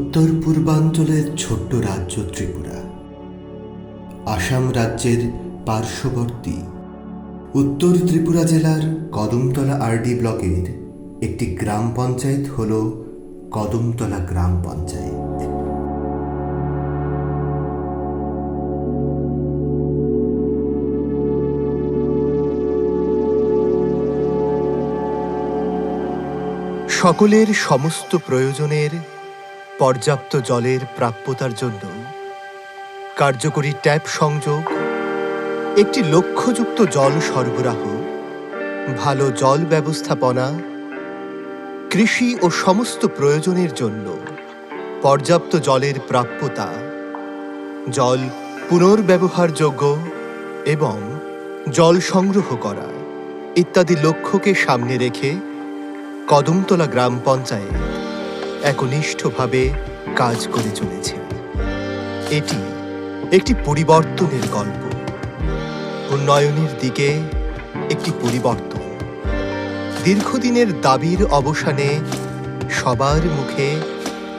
উত্তর পূর্বাঞ্চলের ছোট্ট রাজ্য ত্রিপুরা আসাম রাজ্যের পার্শ্ববর্তী উত্তর ত্রিপুরা জেলার কদমতলা আরডি ব্লকের একটি গ্রাম পঞ্চায়েত হল কদমতলা গ্রাম পঞ্চায়েত। সকলের সমস্ত প্রয়োজনের পর্যাপ্ত জলের প্রাপ্যতার জন্য কার্যকরী ট্যাপ সংযোগ, একটি লক্ষ্যযুক্ত জল সরবরাহ, ভালো জল ব্যবস্থাপনা, কৃষি ও সমস্ত প্রয়োজনের জন্য পর্যাপ্ত জলের প্রাপ্যতা, জল পুনর্ব্যবহারযোগ্য এবং জল সংগ্রহ করা ইত্যাদি লক্ষ্যকে সামনে রেখে কদমতলা গ্রাম পঞ্চায়েত একনিষ্ঠভাবে কাজ করে চলেছে। এটি একটি পরিবর্তনের গল্প, উন্নয়নের দিকে একটি পরিবর্তন, দীর্ঘদিনের দাবির অবসানে সবার মুখে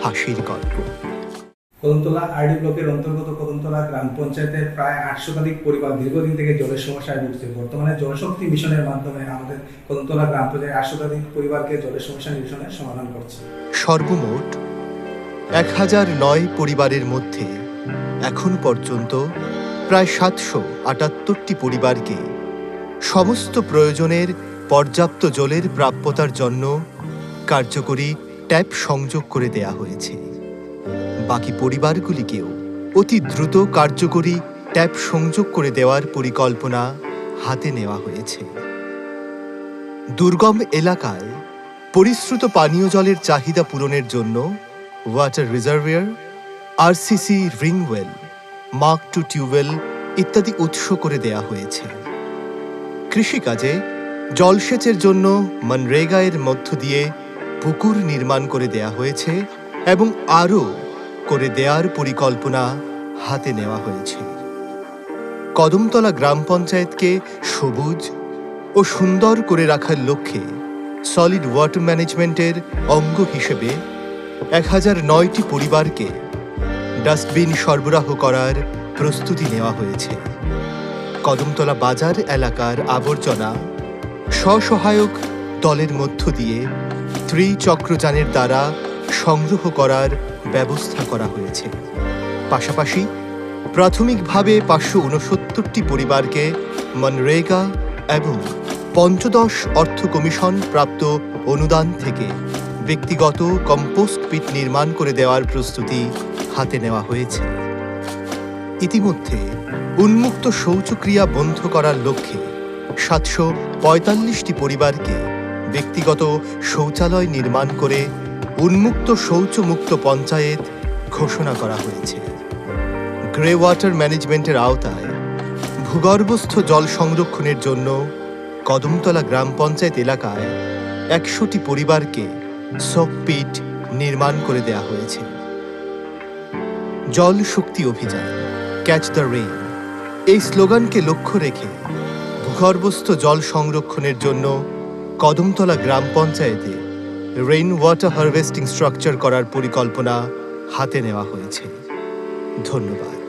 হাসির গল্প। কদমতলা আরডি ব্লকের অন্তর্গত কদমতলা গ্রাম পঞ্চায়েতের প্রায় 8 শতাধিক পরিবার দীর্ঘদিন থেকে জলের সমস্যায় ভুগছে। বর্তমানে জলশক্তি মিশনের মাধ্যমে আমাদের কদমতলা গ্রাম পঞ্চায়েত 8 শতাধিক পরিবারকে জলের সমস্যা নিরসনের সমাধান করছে। সর্বমোট 1009 পরিবারের মধ্যে এখন পর্যন্ত প্রায় 778টি পরিবারকে সমস্ত প্রয়োজনের পর্যাপ্ত জলের প্রাপ্যতার জন্য কার্যকরী ট্যাপ সংযোগ করে দেয়া হয়েছে। বাকি পরিবারগুলিকেও অতি দ্রুত কার্যকরী ট্যাপ সংযোগ করে দেওয়ার পরিকল্পনা হাতে নেওয়া হয়েছে। দুর্গম এলাকায় পরিশ্রুত পানীয় জলের চাহিদা পূরণের জন্য water reservoir, RCC ring well, mark two tube well ইত্যাদি উৎস করে দেয়া হয়েছে। কৃষিকাজে জলসেচের জন্য মনরেগা এর মধ্য দিয়ে পুকুর নির্মাণ করে দেয়া হয়েছে এবং আরও করে দেওয়ার পরিকল্পনা হাতে নেওয়া হয়েছে। কদমতলা গ্রাম পঞ্চায়েতকে সবুজ ও সুন্দর করে রাখার লক্ষ্যে সলিড ওয়াটার ম্যানেজমেন্টের অঙ্গ হিসেবে 1009টি পরিবারকে ডাস্টবিন সরবরাহ করার প্রস্তুতি নেওয়া হয়েছে। কদমতলা বাজার এলাকার আবর্জনা স্বসহায়ক দলের মধ্য দিয়ে ত্রিচক্রযানের দ্বারা সংগ্রহ করার ব্যবস্থা করা হয়েছে। পাশাপাশি প্রাথমিকভাবে 569টি পরিবারকে মনরেগা এবং পঞ্চদশ অর্থ কমিশন প্রাপ্ত অনুদান থেকে ব্যক্তিগত কম্পোস্ট পিট নির্মাণ করে দেওয়ার প্রস্তুতি হাতে নেওয়া হয়েছে। ইতিমধ্যে উন্মুক্ত শৌচক্রিয়া বন্ধ করার লক্ষ্যে 745টি পরিবারকে ব্যক্তিগত শৌচালয় নির্মাণ করে উন্মুক্ত শৌচমুক্ত পঞ্চায়েত ঘোষণা করা হয়েছে। গ্রে ওয়াটার ম্যানেজমেন্টের আওতায় ভূগর্ভস্থ জল সংরক্ষণের জন্য কদমতলা গ্রাম পঞ্চায়েত এলাকায় 100টি পরিবারকে সক পিট নির্মাণ করে দেয়া হয়েছে। জল শক্তি অভিযান, ক্যাচ দ্য রেইন, এই স্লোগানকে লক্ষ্য রেখে ভূগর্ভস্থ জল সংরক্ষণের জন্য কদমতলা গ্রাম পঞ্চায়েতে রেইন ওয়াটার হারভেস্টিং স্ট্রাকচার করার পরিকল্পনা হাতে নেওয়া হয়েছে। ধন্যবাদ।